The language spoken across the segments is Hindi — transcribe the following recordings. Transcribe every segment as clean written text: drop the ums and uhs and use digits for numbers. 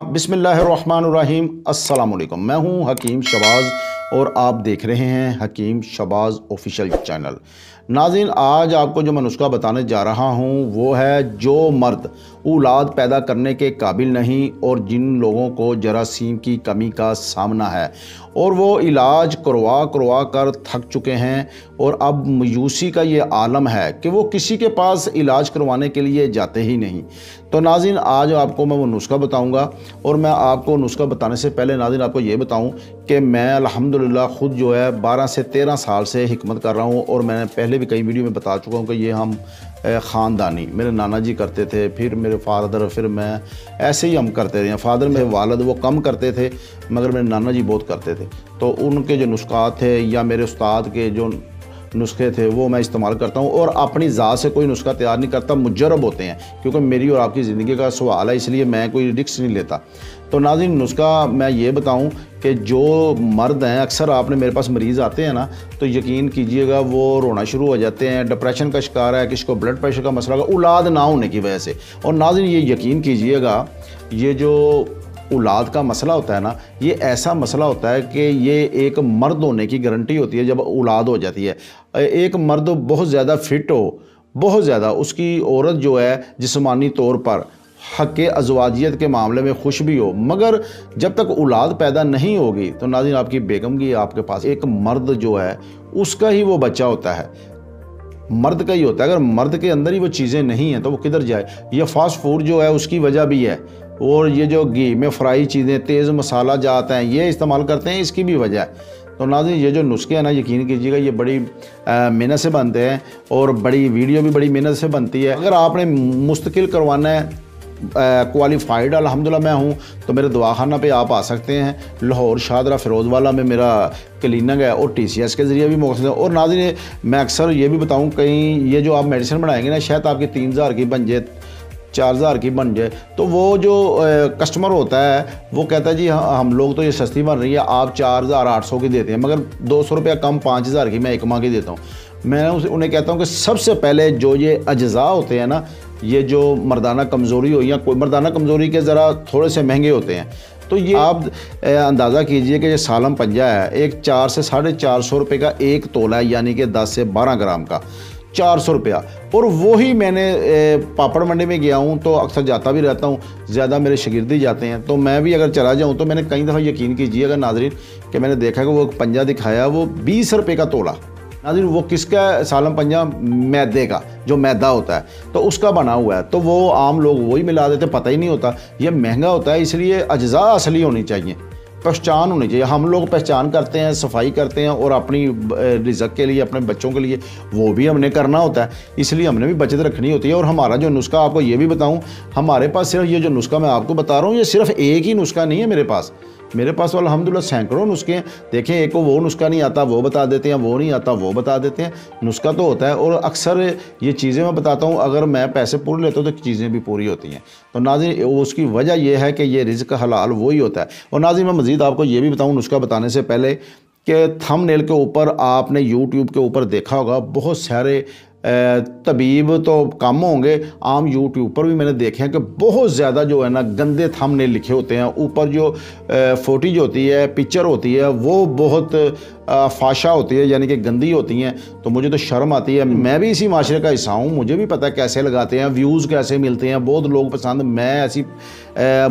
बिस्मिल्लाहिर्रहमानिर्रहीम अस्सलाम वालेकुम। मैं हूं हकीम शबाज़ और आप देख रहे हैं हकीम शबाज़ ऑफिशियल चैनल। नाज़रीन, आज आपको जो मैं नुस्खा बताने जा रहा हूं वो है जो मर्द औलाद पैदा करने के काबिल नहीं और जिन लोगों को जरासीम की कमी का सामना है और वो इलाज करवा कर थक चुके हैं और अब मायूसी का ये आलम है कि वो किसी के पास इलाज करवाने के लिए जाते ही नहीं। तो नाज़रीन, आज आपको मैं वो नुस्खा बताऊंगा और मैं आपको नुस्खा बताने से पहले नाज़रीन आपको ये बताऊं कि मैं अल्हम्दुलिल्लाह ख़ुद जो है 12 से 13 साल से हिकमत कर रहा हूं और मैंने पहले भी कई वीडियो में बता चुका हूं कि ये हम ख़ानदानी मेरे नाना जी करते थे, फिर मेरे फादर, फिर मैं, ऐसे ही हम करते रहे। फादर मेरे वालिद वो कम करते थे मगर मेरे नाना जी बहुत करते थे, तो उनके जो नुस्खा थे या मेरे उस्ताद के जो नुस्खे थे वो मैं इस्तेमाल करता हूं और अपनी ज़ात से कोई नुस्खा तैयार नहीं करता, मुजर्रब होते हैं क्योंकि मेरी और आपकी ज़िंदगी का सवाल है, इसलिए मैं कोई रिस्क नहीं लेता। तो नाज़रीन, नुस्खा मैं ये बताऊं कि जो मर्द हैं, अक्सर आपने मेरे पास मरीज़ आते हैं ना, तो यकीन कीजिएगा वो रोना शुरू हो जाते हैं, डिप्रेशन का शिकार है, किसी को ब्लड प्रेशर का मसला होगा औलाद ना होने की वजह से। और नाज़रीन, ये यकीन कीजिएगा, ये जो औलाद का मसला होता है ना, ये ऐसा मसला होता है कि ये एक मर्द होने की गारंटी होती है जब औलाद हो जाती है। एक मर्द बहुत ज़्यादा फिट हो, बहुत ज़्यादा उसकी औरत जो है जिस्मानी तौर पर हक़ अज़वाजियत के मामले में खुश भी हो, मगर जब तक औलाद पैदा नहीं होगी तो नाज़रीन आपकी बेगम की आपके पास एक मर्द जो है उसका ही वो बच्चा होता है, मर्द का ही होता है। अगर मर्द के अंदर ही वो चीज़ें नहीं हैं तो वो किधर जाए। ये फास्ट फूड जो है उसकी वजह भी है, और ये जो घी में फ्राई चीज़ें, तेज़ मसाला जाते हैं, ये इस्तेमाल करते हैं, इसकी भी वजह है। तो नाज़रीन, ये जो नुस्खे हैं ना, यकीन कीजिएगा ये बड़ी मेहनत से बनते हैं और बड़ी वीडियो भी बड़ी मेहनत से बनती है। अगर आपने मुस्तकिल करवाना है, क्वालिफाइड अल्हम्दुलिल्लाह मैं हूँ, तो मेरे दवाखाना पे आप आ सकते हैं। लाहौर शाहदरा फ़िरोज़वाला में मेरा क्लिनिक है और TCS के ज़रिए भी मौक़ है। और नाज़रीन, मैं अक्सर ये भी बताऊँ, कहीं ये जो आप मेडिसिन बनाएंगे ना, शायद आपकी 3000 की बन जाए, 4000 की बन जाए, तो वो जो कस्टमर होता है वो कहता है जी हाँ, हम लोग तो ये सस्ती बन रही है, आप 4800 की देते हैं, मगर 200 रुपया कम 5000 की मैं एक माह की देता हूँ। मैं उन्हें कहता हूँ कि सबसे पहले जो ये अज्जा होते हैं ना, ये जो मर्दाना कमज़ोरी हो या कोई मर्दाना कमज़ोरी के ज़रा थोड़े से महंगे होते हैं, तो ये आप अंदाज़ा कीजिए कि ये सालम पंजा है, एक 400 से 450 रुपये का एक तोला है, यानी कि 10 से 12 ग्राम का 400 रुपया। और वही मैंने पापड़ मंडी में गया हूँ तो अक्सर जाता भी रहता हूँ, ज़्यादा मेरे शागिर्द जाते हैं, तो मैं भी अगर चला जाऊँ तो मैंने कई दफ़ा यकीन कीजिएगा नाज़रीन कि मैंने देखा कि वो पंजा दिखाया, वो 20 रुपये का तोला। नाज़रीन, वो किसका सालम पंजा? मैदे का, जो मैदा होता है तो उसका बना हुआ है, तो वो आम लोग वही मिला देते, पता ही नहीं होता। ये महंगा होता है, इसलिए अज्जा असली होनी चाहिए, पहचान होनी चाहिए। हम लोग पहचान करते हैं, सफाई करते हैं और अपनी रिज़्क़ के लिए, अपने बच्चों के लिए वो भी हमने करना होता है, इसलिए हमने भी बचत रखनी होती है। और हमारा जो नुस्खा, आपको ये भी बताऊं, हमारे पास सिर्फ ये जो नुस्खा मैं आपको बता रहा हूँ, ये सिर्फ एक ही नुस्खा नहीं है मेरे पास तो अल्हम्दुलिल्लाह सैकड़ों नुस्खे हैं। देखें, एक को वो नुस्खा नहीं आता वो बता देते हैं, वो नहीं आता वो बता देते हैं, नुस्खा तो होता है। और अक्सर ये चीज़ें मैं बताता हूँ, अगर मैं पैसे पूरे लेता हूँ तो चीज़ें भी पूरी होती हैं। तो नाज़रीन, उसकी वजह यह है कि ये रिज़्क़ हलाल वही होता है। और नाज़रीन, मैं मज़ीद आपको ये भी बताऊँ नुस्खा बताने से पहले कि थंबनेल के ऊपर आपने यूट्यूब के ऊपर देखा होगा बहुत सारे तबीब तो कम होंगे, आम यूट्यूब पर भी मैंने देखे हैं कि बहुत ज़्यादा जो है ना गंदे थंबनेल लिखे होते हैं, ऊपर जो फोटो जो होती है, पिक्चर होती है, वो बहुत फाशा होती है, यानी कि गंदी होती हैं। तो मुझे तो शर्म आती है, मैं भी इसी माशरे का हिस्सा हूँ, मुझे भी पता है कैसे लगाते हैं, व्यूज़ कैसे मिलते हैं, बहुत लोग पसंद। मैं ऐसी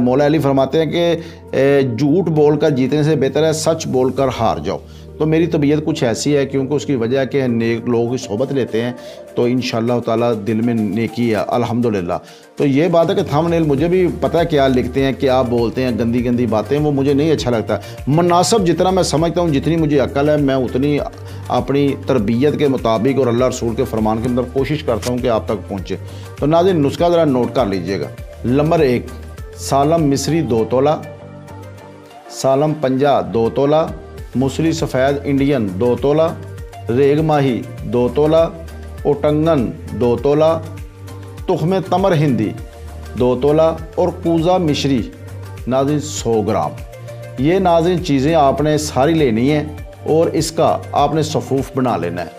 मौला अली फरमाते हैं कि झूठ बोलकर जीतने से बेहतर है सच बोलकर हार जाओ। तो मेरी तबीयत कुछ ऐसी है, क्योंकि उसकी वजह है कि नेक लोगों की सोबत लेते हैं, तो इंशाअल्लाह ताला दिल में नेकी है अल्हम्दुलिल्लाह। तो ये बात है कि थंबनेल मुझे भी पता है क्या लिखते हैं, क्या बोलते हैं, गंदी गंदी बातें, वो मुझे नहीं अच्छा लगता। मुनासिब जितना मैं समझता हूँ, जितनी मुझे अक्ल है, मैं उतनी अपनी तरबियत के मुताबिक और अल्लाह रसूल के फरमान के अंदर कोशिश करता हूँ कि आप तक पहुँचे। तो नाज़रीन, नुस्खा ज़रा नोट कर लीजिएगा। नंबर 1, सालम मिस्री 2 तोला, सालम पंजा 2 तोला, मूसली सफ़ेद इंडियन 2 तोला, रेग माही 2 तोला, ओटंगन 2 तोला, तुख्मे तमर हिंदी 2 तोला और कूज़ा मिश्री नाज़रीन 100 ग्राम। ये नाज़रीन चीज़ें आपने सारी लेनी है और इसका आपने सफ़ूफ़ बना लेना है।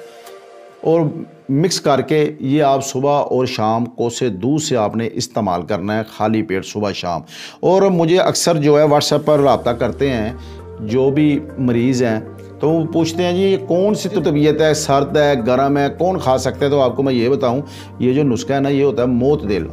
और मिक्स करके ये आप सुबह और शाम कोसे दूध से आपने इस्तेमाल करना है, खाली पेट सुबह शाम। और मुझे अक्सर जो है व्हाट्सएप पर रब्ता करते हैं जो भी मरीज़ हैं, तो वो पूछते हैं जी ये कौन सी तबीयत है, सर्द है, गर्म है, कौन खा सकता है। तो आपको मैं ये बताऊं, ये जो नुस्खा है ना, ये होता है मोतदिल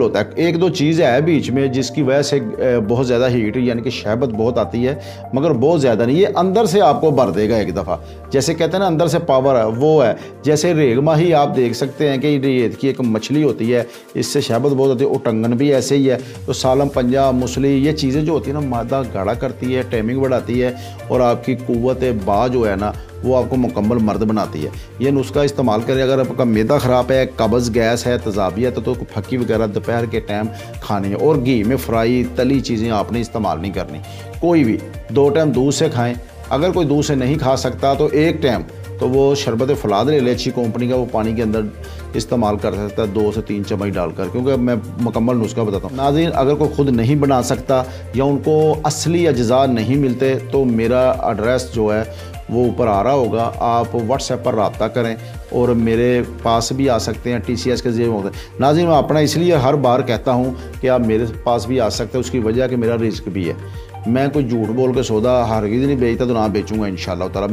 होता है। एक दो चीज़ है बीच में जिसकी वजह से बहुत ज़्यादा हीट यानी कि शहबत बहुत आती है, मगर बहुत ज़्यादा नहीं। ये अंदर से आपको भर देगा एक दफ़ा, जैसे कहते हैं ना अंदर से पावर है, वो है। जैसे रेगमा ही आप देख सकते हैं कि रेत की एक मछली होती है, इससे शहबत बहुत होती है। उटंगन भी ऐसे ही है। तो सालम, पंजा, मूसली, ये चीज़ें जो होती है ना, मादा गाढ़ा करती है, टाइमिंग बढ़ाती है और आपकी कुव्वत बा जो है ना, वो आपको मुकम्मल मर्द बनाती है। ये नुस्खा इस्तेमाल करें। अगर आपका मैदा ख़राब है, कब्ज़, गैस है, तेज़ाबी है, तो फक्की वगैरह दोपहर के टाइम खानी है। और घी में फ्राई तली चीज़ें आपने इस्तेमाल नहीं करनी। कोई भी 2 टाइम दूध से खाएं। अगर कोई दूध से नहीं खा सकता तो 1 टाइम तो वो शरबत फलाद ले ले, अच्छी कंपनी का, वो पानी के अंदर इस्तेमाल कर सकता है 2 से 3 चम्मच डालकर, क्योंकि मैं मुकम्मल नुस्खा बताता हूँ। नाज़रीन, अगर कोई खुद नहीं बना सकता या उनको असली अज्जा नहीं मिलते तो मेरा एड्रेस जो है वो ऊपर आ रहा होगा, आप व्हाट्सएप पर रब्ता करें और मेरे पास भी आ सकते हैं। TCS के ज़रिए होते हैं। नाज़रीन, मैं अपना इसलिए हर बार कहता हूँ कि आप मेरे पास भी आ सकते हैं, उसकी वजह कि मेरा रिस्क भी है। मैं कोई झूठ बोल के सौदा हरगिज़ नहीं बेचता, तो ना बेचूंगा इंशाल्लाह ताला।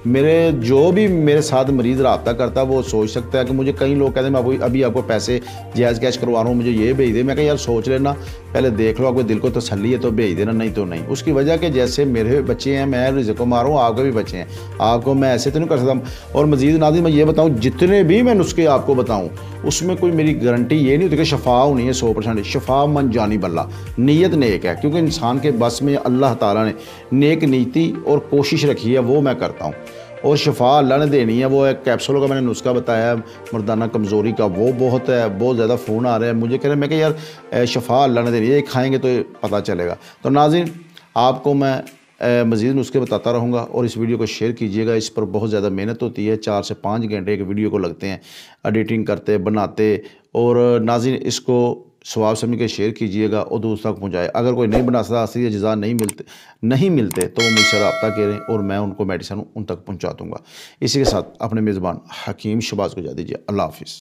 मेरे जो भी मेरे साथ मरीज़ रब्ता करता है वो सोच सकता है कि मुझे, कई लोग कहते हैं मैं अभी आपको पैसे जायज़ कैश करवा रहा हूँ, मुझे ये भेज दे। मैं कहा यार सोच लेना, पहले देख लो, आपको दिल को तसल्ली है तो भेज देना, नहीं तो नहीं। उसकी वजह कि जैसे मेरे बच्चे हैं, मैं रिज़्क़ को मारूँ, आपके भी बच्चे हैं, आपको मैं ऐसे तो नहीं कर सकता। और मज़ीद नाज़रीन मैं ये बताऊँ, जितने भी मैं नुस्खे आपको बताऊँ उसमें कोई मेरी गारंटी ये नहीं होती कि शफा होनी है 100%। शफा मन जानी बल्ला, नीयत नेक है, क्योंकि इंसान के बस में अल्लाह ताला ने नेक नीति और कोशिश रखी है, वो मैं करता हूँ। और शफा अल्लाह ने देनी है। वो एक कैप्सूलों का मैंने नुस्खा बताया है, मर्दाना कमज़ोरी का, वो बहुत है। बहुत ज़्यादा फ़ोन आ रहे हैं मुझे, कह रहे हैं, मैं कि यार शफा अल्लाह ने देनी है, खाएँगे तो पता चलेगा। तो नाज़रीन, आपको मैं मज़ीद नुस्खे बताता रहूँगा और इस वीडियो को शेयर कीजिएगा। इस पर बहुत ज़्यादा मेहनत होती है, 4 से 5 घंटे एक वीडियो को लगते हैं एडिटिंग करते, बनाते। और नाज़रीन, इसको सवाब समझ के शेयर कीजिएगा और दूसरों तक पहुँचाए। अगर कोई नहीं बना सकता, असली अज्जा नहीं मिलते तो वो मुझसे रब्ता करें और मैं उनको मेडिसिन उन तक पहुँचा दूँगा। इसी के साथ अपने मेज़बान हकीम शबाज़ को इजाज़त दीजिए। अल्लाह हाफ़िज़।